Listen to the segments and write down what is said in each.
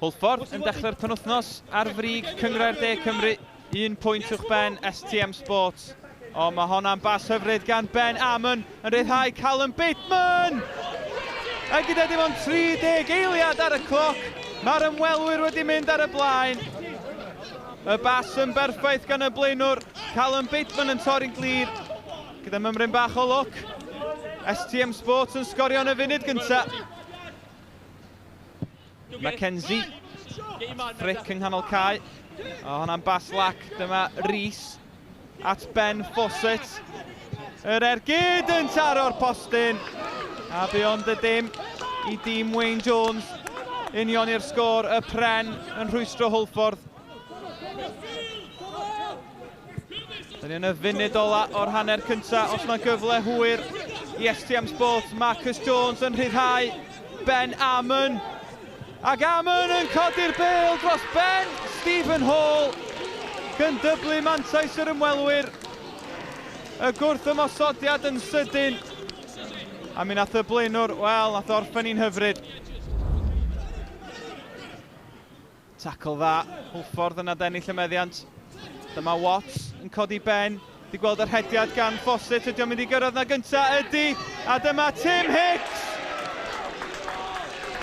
Hwlffordd yn dechrau'r penwythnos ar frig Cynghrair De Cymru, 1 pwynt uwch ben STM Sports. O, mae honna'n bas hyfryd gan Ben Amon yn rhyddhau Callum Bateman! A gyda dim ond 30 eiliad ar y cloc, mae'r ymwelwyr wedi mynd ar y blaen. Y bas yn berffaith gan y blaenwr, Callum Bateman yn torri'n glir, gyda mymryn bach o look. STM Sports yn sgorio yn y funud gyntaf. Mackenzie, Frick yng nghanol cae. O, hwnna'n bas lac, dyma Rhys at Ben Fawcett. Yr ergyd yn taro'r postyn. A beyond y dim i dîm Wayne Jones. Union i'r sgôr, y pren yn rhwystro Hwlffordd. Dyn ni yn y funud ola o'r hanner cyntaf, os yna gyfle hwyr i STM Sports. Marcus Jones yn rhyddhau Ben Amon. Ac Amon yn codi'r bêl dros Ben Stephen Hall. Gyndyblu mantais yr ymwelwyr. Y gwrth ymosodiad yn sydyn. A mi nath y blaenwr, wel, nath orffen i'n hyfryd. Tackle dda, Hwlffordd yn adennill y meddiant. Dyma Watts yn codi Ben. Di gweld yr hediad gan Fawcett, ydy o'n mynd i gyrraedd na gynta, ydy. A dyma Tim Hicks.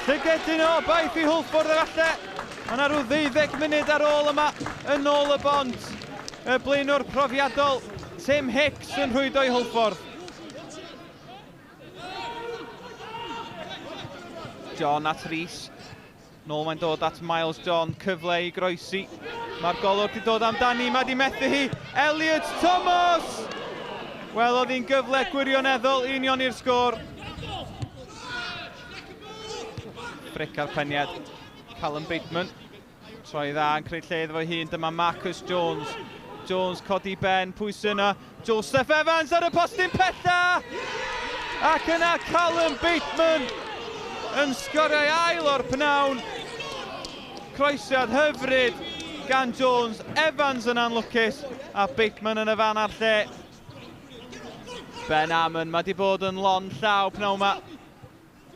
Llygedyn o baith i Hwlffordd efallai. Mae yna rhyw 12 munud ar ôl yma yn ôl y bont. Y blaenwr profiadol, Tim Hicks yn rhwydo i Hwlffordd. John at Rhys. Nôl mae'n dod at Miles John, cyfle i groesi. Mae'r golwr wedi dod amdani, mae wedi methu hi. Elliot Thomas! Wel, oedd hi'n gyfle gwirioneddol, Union i'r sgôr. Frick ar peniad, Callum Bateman. Troi dda yn creu lle iddo fo hun, dyma Marcus Jones. Jones codi Ben, pwy sy'n yna? Joseph Evans ar y postyn pella! Ac yna Callum Bateman yn sgoriau ail o'r pnawn. Croesiad hyfryd gan Jones, Evans yn anlwcus a Bateman yn y fan ar lle. Ben Amon, mae di bod yn lon llaw pnawn yma.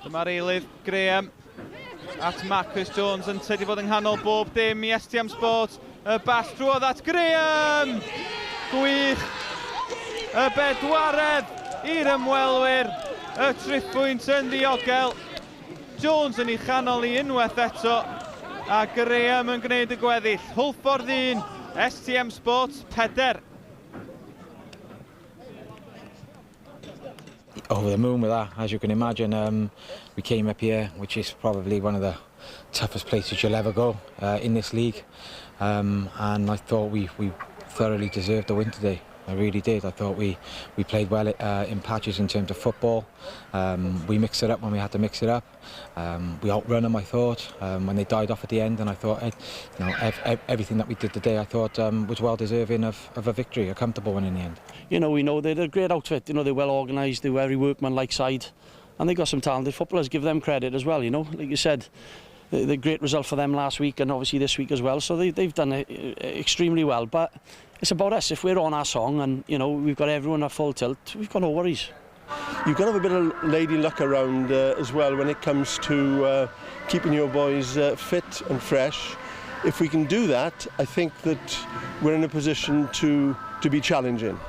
Dyma'r eilydd Graham at Marcus Jones yn tydi fod yng nghanol bob dim i STM Sports. Y ball drwodd at Graham. Gwych. Y bedwaredd i'r ymwelwyr. Y triphwynt yn ddiogel. Jones yn ei chanol i unwaith eto. A Graham yn gwneud y gweddill. Hwlffordd 1, STM Sports 4. Over the moon with that, as you can imagine. We came up here, which is probably one of the toughest places you'll ever go in this league. And I thought we thoroughly deserved the win today. I really did. I thought we played well in patches in terms of football. We mixed it up when we had to mix it up. We outrun them, I thought, when they died off at the end. And I thought, everything that we did today, I thought was well deserving of a victory, a comfortable one in the end. You know, we know they're a great outfit. You know, they're well organised. They're very workman-like side, and they got some talented footballers. Give them credit as well. You know, like you said, the great result for them last week and obviously this week as well. So they've done it extremely well. But it's about us. If we're on our song and, you know, we've got everyone at full tilt, we've got no worries. You've got to have a bit of lady luck around as well when it comes to keeping your boys fit and fresh. If we can do that, I think that we're in a position to be challenging.